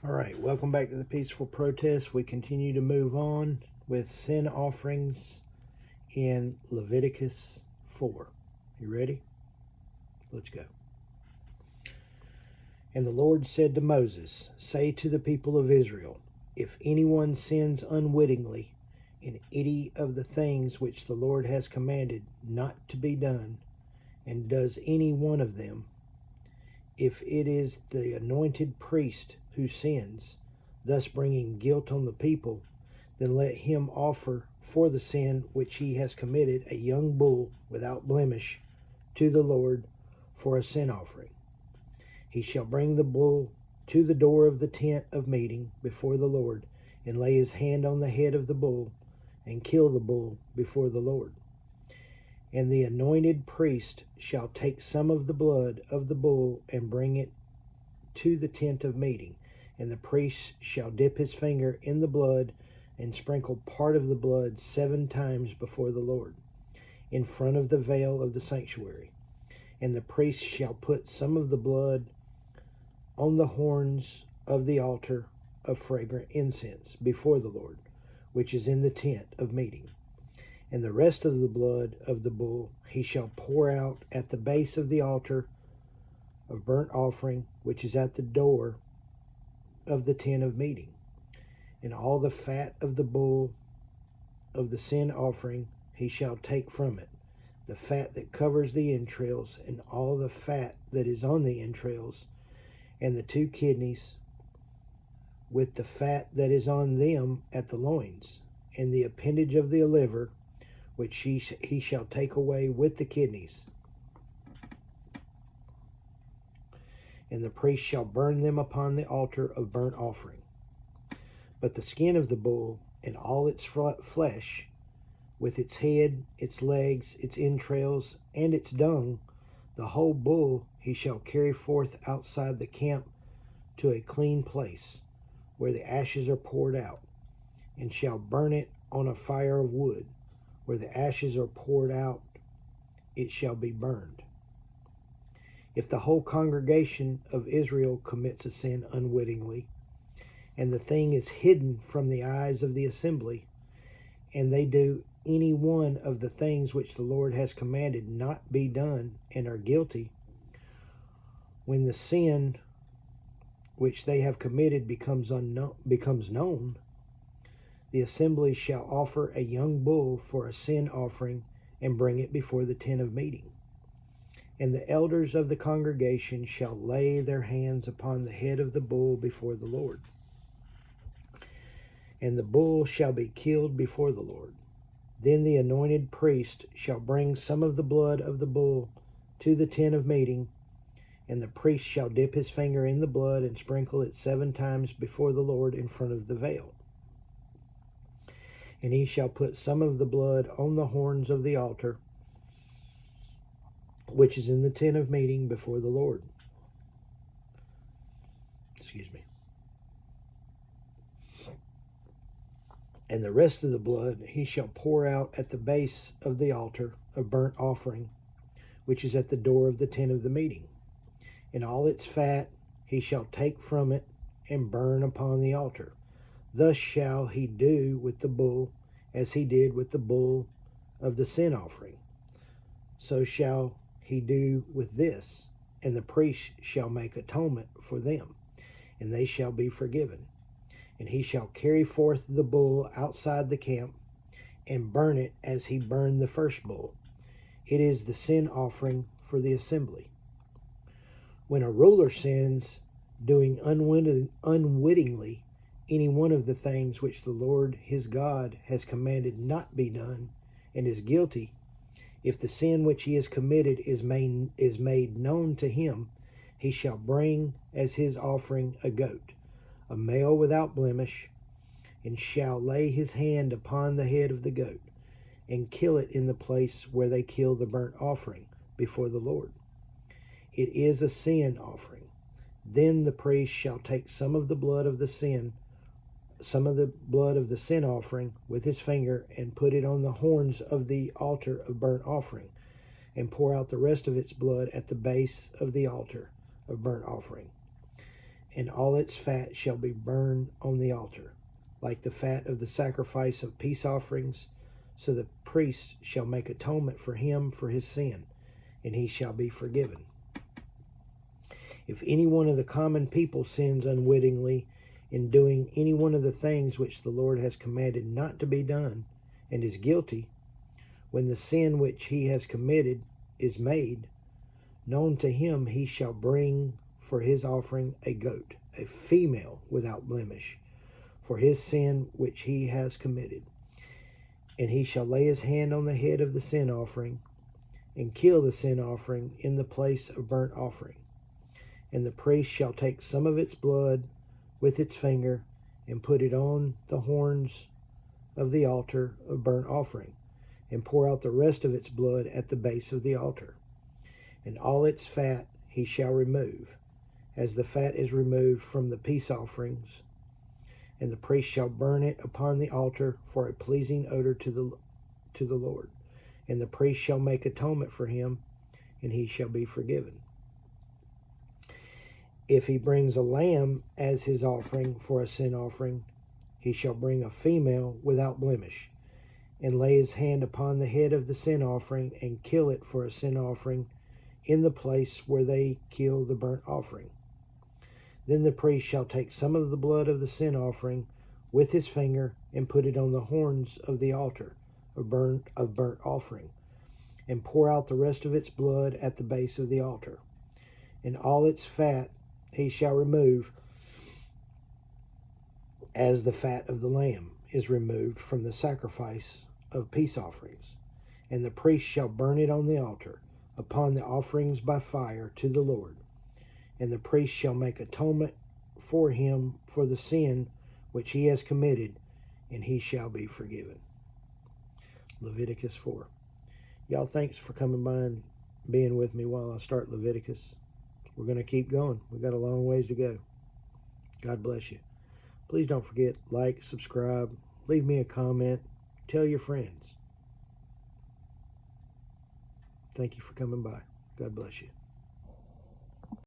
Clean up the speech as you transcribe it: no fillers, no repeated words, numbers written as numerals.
All right, welcome back to the Peaceful Protest. We continue to move on with sin offerings in Leviticus 4. You ready? Let's go. And the Lord said to Moses, Say to the people of Israel, if anyone sins unwittingly in any of the things which the Lord has commanded not to be done, and does any one of them, if it is the anointed priest who sins, thus bringing guilt on the people, then let him offer for the sin which he has committed a young bull without blemish to the Lord for a sin offering. He shall bring the bull to the door of the tent of meeting before the Lord, and lay his hand on the head of the bull, and kill the bull before the Lord. And the anointed priest shall take some of the blood of the bull and bring it to the tent of meeting. And the priest shall dip his finger in the blood and sprinkle part of the blood 7 times before the Lord, in front of the veil of the sanctuary. And the priest shall put some of the blood on the horns of the altar of fragrant incense before the Lord, which is in the tent of meeting. And the rest of the blood of the bull he shall pour out at the base of the altar of burnt offering, which is at the door of the tent of meeting. And all the fat of the bull of the sin offering he shall take from it, the fat that covers the entrails, and all the fat that is on the entrails, and the 2 kidneys, with the fat that is on them at the loins, and the appendage of the liver, which he shall take away with the kidneys. And the priest shall burn them upon the altar of burnt offering. But the skin of the bull and all its flesh, with its head, its legs, its entrails, and its dung, the whole bull he shall carry forth outside the camp to a clean place, where the ashes are poured out, and shall burn it on a fire of wood. Where the ashes are poured out, it shall be burned. If the whole congregation of Israel commits a sin unwittingly, and the thing is hidden from the eyes of the assembly, and they do any one of the things which the Lord has commanded not be done, and are guilty, when the sin which they have committed becomes known, the assembly shall offer a young bull for a sin offering and bring it before the tent of meeting. And the elders of the congregation shall lay their hands upon the head of the bull before the Lord. And the bull shall be killed before the Lord. Then the anointed priest shall bring some of the blood of the bull to the tent of meeting, and the priest shall dip his finger in the blood and sprinkle it 7 times before the Lord in front of the veil. And he shall put some of the blood on the horns of the altar, which is in the tent of meeting before the Lord. And the rest of the blood he shall pour out at the base of the altar of burnt offering, which is at the door of the tent of the meeting. And all its fat he shall take from it and burn upon the altar. Thus shall he do with the bull, as he did with the bull of the sin offering. So shall he do with this, and the priest shall make atonement for them, and they shall be forgiven. And he shall carry forth the bull outside the camp, and burn it as he burned the first bull. It is the sin offering for the assembly. When a ruler sins, doing unwittingly any one of the things which the Lord his God has commanded not be done, and is guilty, if the sin which he has committed is made known to him, he shall bring as his offering a goat, a male without blemish, and shall lay his hand upon the head of the goat, and kill it in the place where they kill the burnt offering before the Lord. It is a sin offering. Then the priest shall take some of the blood of the sin offering with his finger, and put it on the horns of the altar of burnt offering, and pour out the rest of its blood at the base of the altar of burnt offering. and all its fat shall be burned on the altar, like the fat of the sacrifice of peace offerings. So the priest shall make atonement for him for his sin, and he shall be forgiven. If any one of the common people sins unwittingly in doing any one of the things which the Lord has commanded not to be done, and is guilty, when the sin which he has committed is made known to him, he shall bring for his offering a goat, a female without blemish, for his sin which he has committed. And he shall lay his hand on the head of the sin offering, and kill the sin offering in the place of burnt offering. And the priest shall take some of its blood with its finger, and put it on the horns of the altar of burnt offering, and pour out the rest of its blood at the base of the altar. And all its fat he shall remove, as the fat is removed from the peace offerings. And the priest shall burn it upon the altar for a pleasing odor to the Lord. And the priest shall make atonement for him, and he shall be forgiven. If he brings a lamb as his offering for a sin offering, he shall bring a female without blemish, and lay his hand upon the head of the sin offering, and kill it for a sin offering in the place where they kill the burnt offering. Then the priest shall take some of the blood of the sin offering with his finger, and put it on the horns of the altar of burnt offering, and pour out the rest of its blood at the base of the altar. And all its fat he shall remove, as the fat of the lamb is removed from the sacrifice of peace offerings. And the priest shall burn it on the altar, upon the offerings by fire to the Lord. And the priest shall make atonement for him for the sin which he has committed, and he shall be forgiven. Leviticus 4. Y'all, thanks for coming by and being with me while I start Leviticus. We're going to keep going. We've got a long ways to go. God bless you. Please don't forget, like, subscribe, leave me a comment, tell your friends. Thank you for coming by. God bless you.